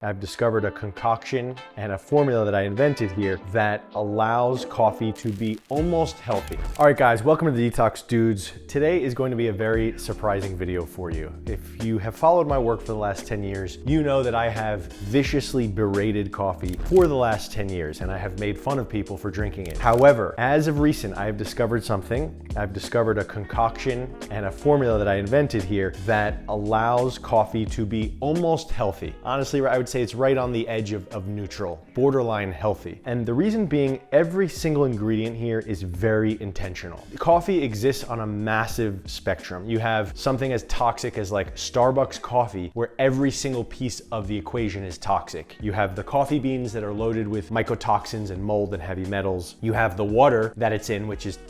I've discovered a concoction and a formula that I invented here that allows coffee to be almost healthy. All right, guys, welcome to the Detox Dudes. Today is going to be a very surprising video for you. If you have followed my work for the last 10 years, you know that I have viciously berated coffee for the last 10 years, and I have made fun of people for drinking it. However, as of recent, I have discovered something. I've discovered a concoction and a formula that I invented here that allows coffee to be almost healthy. Honestly, I would say it's right on the edge of neutral, borderline healthy. And the reason being, every single ingredient here is very intentional. Coffee exists on a massive spectrum. You have something as toxic as like Starbucks coffee, where every single piece of the equation is toxic. You have the coffee beans that are loaded with mycotoxins and mold and heavy metals. You have the water that it's in, which is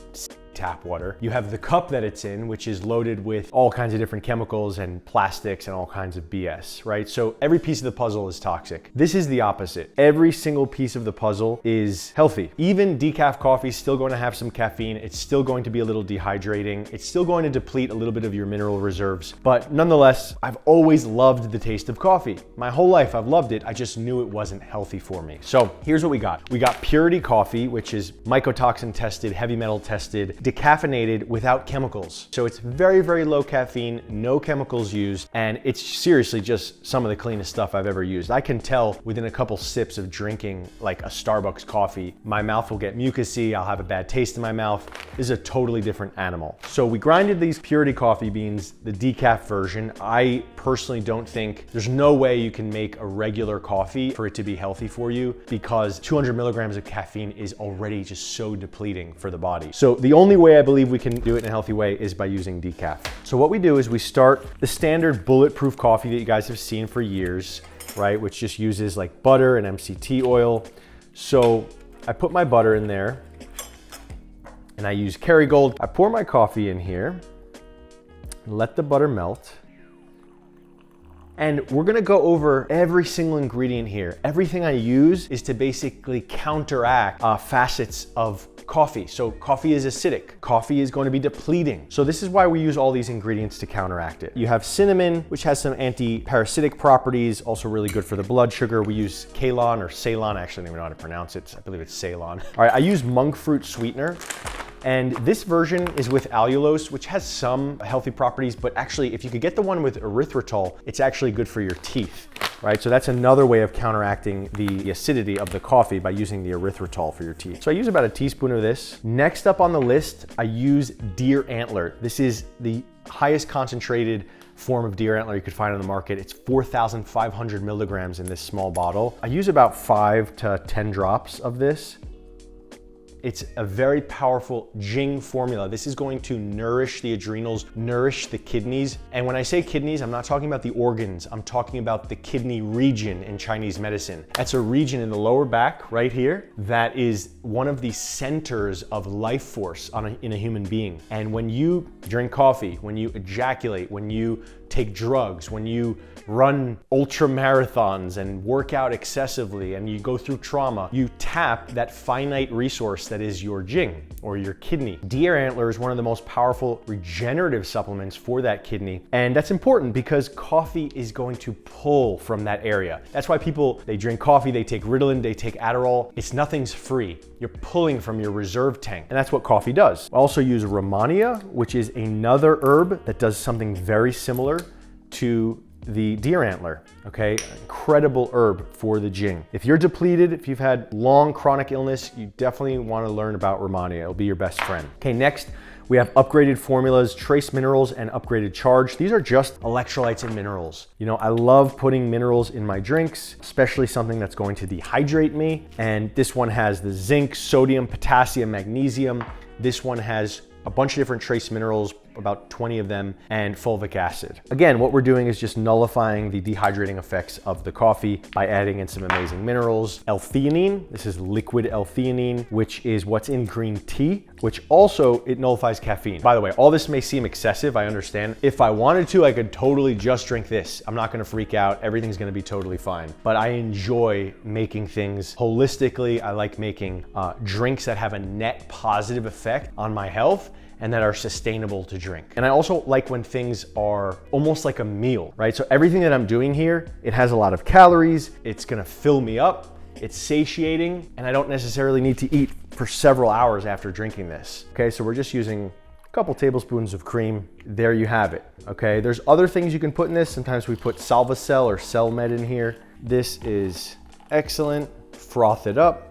tap water. You have the cup that it's in, which is loaded with all kinds of different chemicals and plastics and all kinds of BS, right? So every piece of the puzzle is toxic. This is the opposite. Every single piece of the puzzle is healthy. Even decaf coffee is still going to have some caffeine. It's still going to be a little dehydrating. It's still going to deplete a little bit of your mineral reserves. But nonetheless, I've always loved the taste of coffee. My whole life I've loved it. I just knew it wasn't healthy for me. So here's what we got. We got Purity Coffee, which is mycotoxin tested, heavy metal tested, decaffeinated without chemicals. So it's very, very low caffeine, no chemicals used, and it's seriously just some of the cleanest stuff I've ever used. I can tell within a couple sips of drinking like a Starbucks coffee, my mouth will get mucousy, I'll have a bad taste in my mouth. This is a totally different animal. So we grinded these Purity coffee beans, the decaf version. I personally don't think, there's no way you can make a regular coffee for it to be healthy for you, because 200 milligrams of caffeine is already just so depleting for the body. So the only way I believe we can do it in a healthy way is by using decaf. So what we do is we start the standard bulletproof coffee that you guys have seen for years, right? Which just uses like butter and MCT oil. So I put my butter in there and I use Kerrygold. I pour my coffee in here, let the butter melt. And we're gonna go over every single ingredient here. Everything I use is to basically counteract facets of coffee. So coffee is acidic. Coffee is going to be depleting. So this is why we use all these ingredients to counteract it. You have cinnamon, which has some anti-parasitic properties, also really good for the blood sugar. We use Ceylon or Ceylon, I actually don't even know how to pronounce it. I believe it's Ceylon. All right, I use monk fruit sweetener. And this version is with allulose, which has some healthy properties, but actually if you could get the one with erythritol, it's actually good for your teeth, right? So that's another way of counteracting the acidity of the coffee by using the erythritol for your teeth. So I use about a teaspoon of this. Next up on the list, I use deer antler. This is the highest concentrated form of deer antler you could find on the market. It's 4,500 milligrams in this small bottle. I use about 5 to 10 drops of this. It's a very powerful Jing formula. This is going to nourish the adrenals, nourish the kidneys. And when I say kidneys, I'm not talking about the organs. I'm talking about the kidney region in Chinese medicine. That's a region in the lower back right here that is one of the centers of life force in a human being. And when you drink coffee, when you ejaculate, when you take drugs, when you run ultra marathons and work out excessively and you go through trauma, you tap that finite resource that is your Jing or your kidney. Deer antler is one of the most powerful regenerative supplements for that kidney. And that's important because coffee is going to pull from that area. That's why people, they drink coffee, they take Ritalin, they take Adderall. Nothing's free. You're pulling from your reserve tank. And that's what coffee does. I also use Romania, which is another herb that does something very similar to the deer antler, okay? Incredible herb for the Jing. If you're depleted, if you've had long chronic illness, you definitely want to learn about Romania. It'll be your best friend. Okay, next we have upgraded formulas, trace minerals, and upgraded charge. These are just electrolytes and minerals. You know, I love putting minerals in my drinks, especially something that's going to dehydrate me. And this one has the zinc, sodium, potassium, magnesium. This one has a bunch of different trace minerals, about 20 of them, and fulvic acid. Again, what we're doing is just nullifying the dehydrating effects of the coffee by adding in some amazing minerals. L-theanine, this is liquid L-theanine, which is what's in green tea, which also, it nullifies caffeine. By the way, all this may seem excessive, I understand. If I wanted to, I could totally just drink this. I'm not gonna freak out, everything's gonna be totally fine. But I enjoy making things holistically. I like making drinks that have a net positive effect on my health. and that are sustainable to drink. And I also like when things are almost like a meal, right? So everything that I'm doing here, it has a lot of calories, it's gonna fill me up, it's satiating, and I don't necessarily need to eat for several hours after drinking this. Okay, so we're just using a couple tablespoons of cream. There you have it, okay? There's other things you can put in this. Sometimes we put Salvacel or CellMed in here. This is excellent. Froth it up.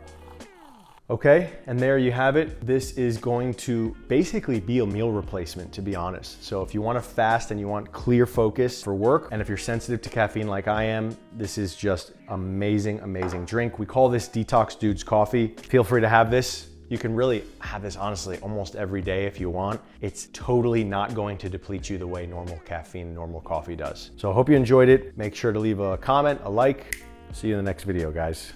Okay, and there you have it. This is going to basically be a meal replacement, to be honest. So if you want to fast and you want clear focus for work, and if you're sensitive to caffeine like I am, this is just amazing, amazing drink. We call this Detox Dudes Coffee. Feel free to have this. You can really have this honestly almost every day if you want. It's totally not going to deplete you the way normal caffeine, normal coffee does. So I hope you enjoyed it. Make sure to leave a comment, a like. See you in the next video, guys.